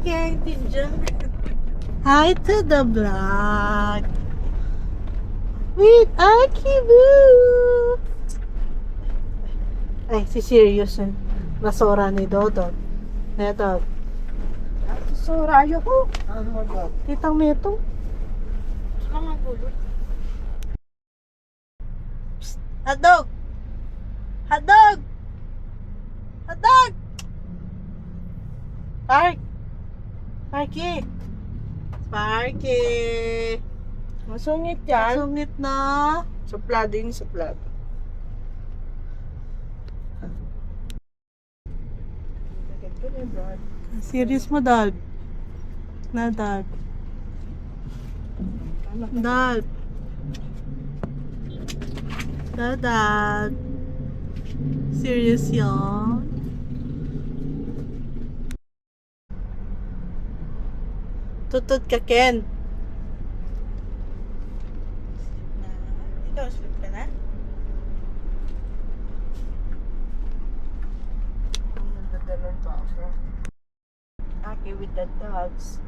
Gang Tinja. Hi to the vlog with Aki Boo. Ay, si Sirius yun. Nasora ni Dodot. Neto. Sora ko. Kitang meto. Mga gulo. Hotdog! Hotdog! Hotdog! Spark! Sparky! Sparky! Masungit yan. Sungit na. Suplado yun, suplado. Serious mo, dog? Na, dog? Dog? Dog? Serious yun? Tutod ka, Ken. Ikaw, sleep ka na? Nagdadalan pa ako. Aki with the dogs.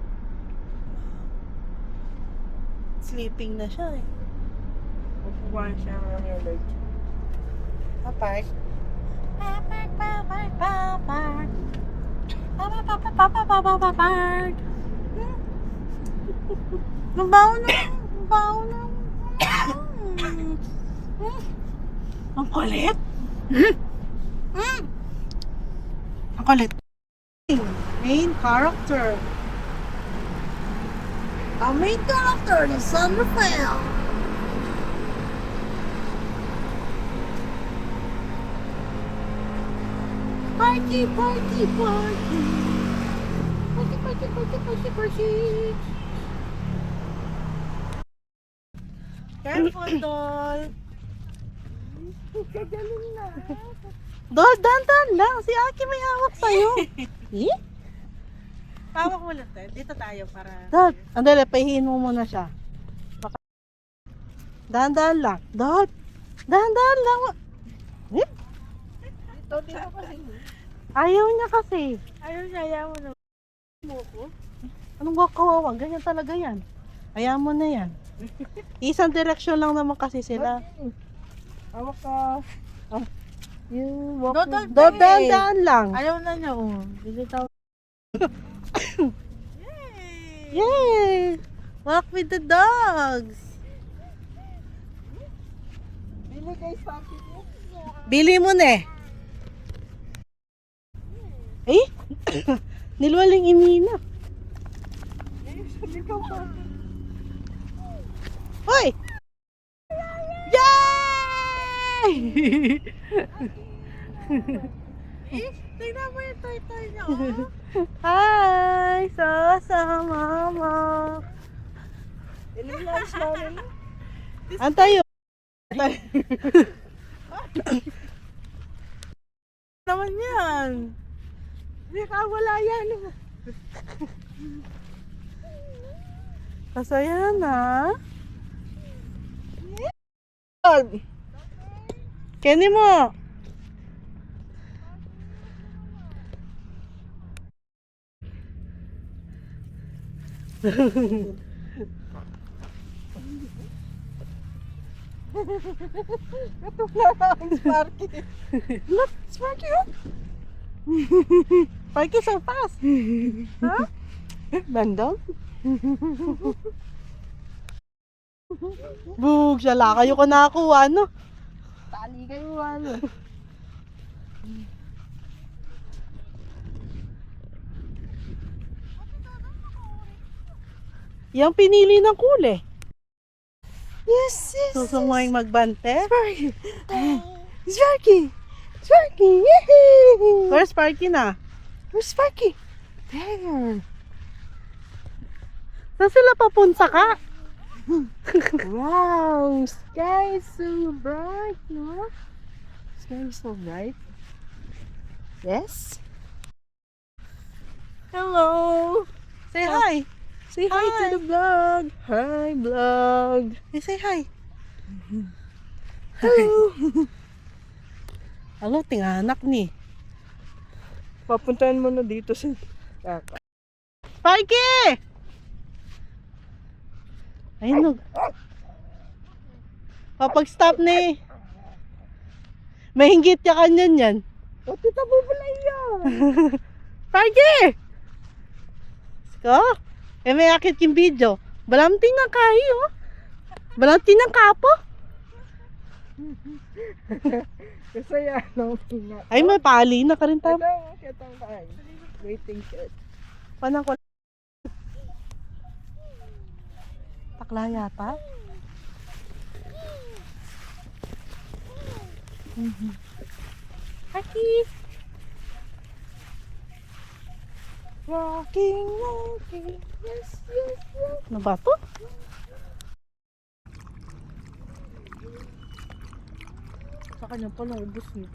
Sleeping na siya eh. Upuan siya ng allergy. Park. Mabaho na. Mabaho na. Ang kulit. Ang kulit. Main character. Ang main character ng San Rafael. Party, party, party. Party, party, party, party, party. Careful, doll. Kagaling na. Doll, dandan lang. Si Aki may hawak sa'yo. Eh? Hawak mo lang tayo. Dito tayo para... Doll, andali, pahihin mo muna siya. Baka... Dandan lang. Doll, dandan lang. Eh? Dito kasi. Ayaw niya kasi. Ayaw niya, ayaw mo na. Mo ko. Anong kawawa? Ganyan talaga yan. Ayaw mo na yan. Isang direksyon lang naman kasi sila. Hawak ka. You walk Doll, dandan lang. Ayaw na niya, oh. Dito. Yay! Walk with the dogs. Bili guys, papi. Bili mo na eh. Eh? Nilwaling imina. Sabi ko pa. Hoy! Yay! Tingnan mo yung toy-toy niya, oh. Hi! Mama. Ililas namin. Antayo. Naman yan. Hindi ka wala yan. Kasaya na. Kenny mo. Katula na ang Sparky. Look, Sparky, oh. Sparky so fast. Huh? Bandang? Bug, sala kayo ko nakakuha, no? Tali kayo, ano. Yung pinili ng kulay. Yes, yes. Gusto mo yung magbante? Sparky. Sparky. Sparky. Yay! Where's Sparky na? Where's Sparky? There. Saan sila papunta ka? Wow, sky is so bright, no? Sky is so bright. Yes. Hello! Say hi! Say Hi to the vlog. Hi, vlog. Hey, say hi! Hello. Alo, tinganak ni. Papuntahan mo na dito sa kaka. Sparky! Ayun, no. Kapag stop ni may hinggit ka kanyan yan. O, tita bubulay yan. Sparky! Ko? Eh, may akit yung video. Balamting ng kahi, oh. Balamting ng kapo. Kasi yan, pingat. Ay, may pali na ka rin Ito, tayo. kitang kain. Waiting shed. Panang ko. Takla yata. Haki! Walking, walking, yes, yes, yes. Ano ba to? Sa kanya pala, ubus niya.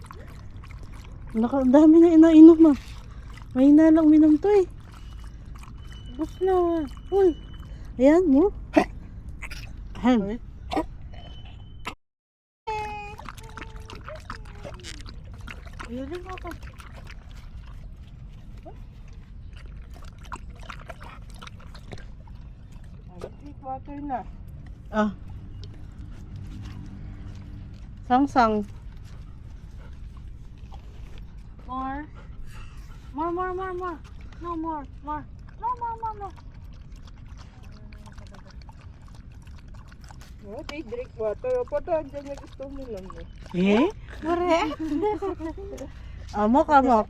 Dami na inainom, ah. May na lang minom to, eh. Ubus na. Uy. Ayan, mo. Ayan. Ayun din ako. Drink water na. Ah. Sang-sang. More. More, more, more, more. No more, more. No, more, more, more. Okay, drink water. O, pata, dyan na gusto mo lang mo. Eh? Correct. Amok, amok.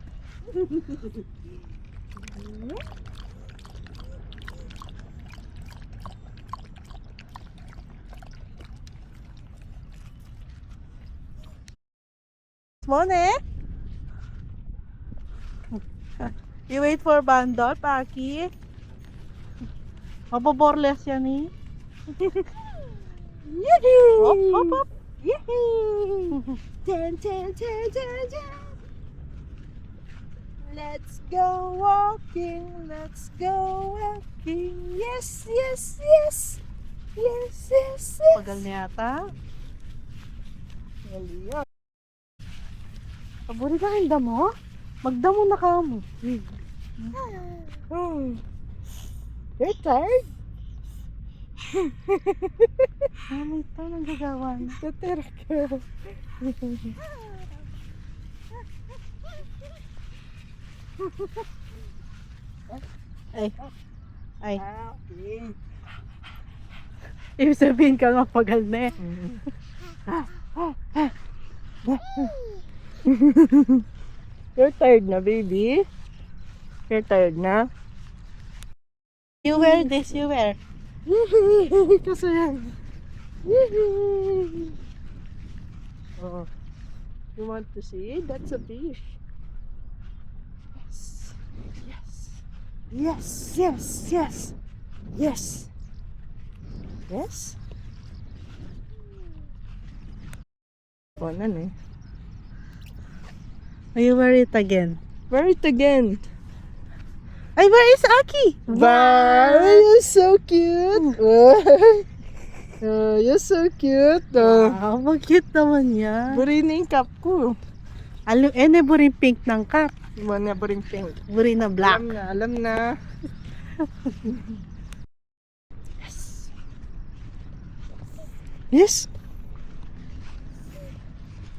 Mone? You wait for Bandol, Paki. Mapaborles yan, eh. Yee-hoo! Hop, hop, hop. Yee-hoo! Ten, ten, ten, ten, ten. Let's go walking, let's go walking. Yes, yes, yes. Yes, yes, yes. Pagal na yata. Mali yan. Paburi ka yung damo? Magdamo na ka mo. You're tired? Ano ito nang gagawa na? Tatira ka. Ay. Ay. Okay. Ibig sabihin ka mapagal na eh. You're tired na, baby? You're tired na? You wear this, you wear. Kasi yan. Oh. You want to see? That's a fish. Yes. Yes, yes, yes. Yes. Yes. Ano eh. You wear it again. Wear it again. Ay, where is Aki? Wow, you're so cute. You're so cute. Wow, mag-cute naman yan. Buri na yung cup ko. Buri pink ng cup. Iba na buring pink. Buri na black. Alam na. Yes.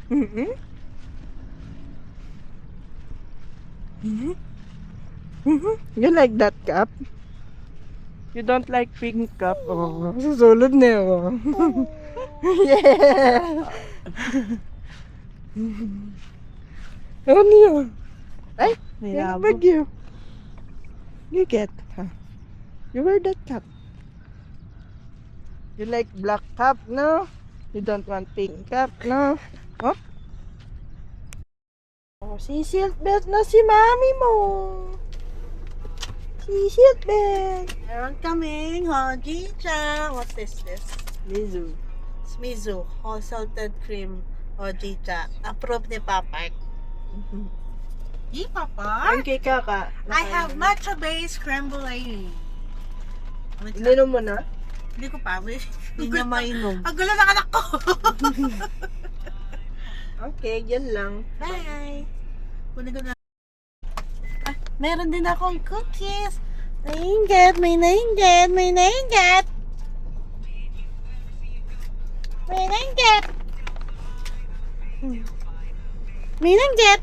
Mm-hmm. Mm-hmm. Mm-hmm. You like that cup? You don't like pink cup? Oh, susulod na yun. Yeah! Ano yun? Ay, May yung labo. bag you. You get, huh? You wear that cup. You like black cup, no? You don't want pink cup, no? Oh? Oh, seatbelt na si mami mo. Seatbelt. Meron kaming Hojicha. What is this? Mizu. Smizu. Whole salted cream Hojicha. Approved ni Papa. Hey, Papa. Ang kay kaka. I have matcha based creme egg. Ininom mo na? Hindi ko pa. Hindi niya mainom. Ah, Ang gulo ng anak ko. Okay, yan lang. Bye. Kunin ko na. Ah, meron din akong cookies. Nainggit, may nainggit, may nainggit. May nainggit. May nainggit.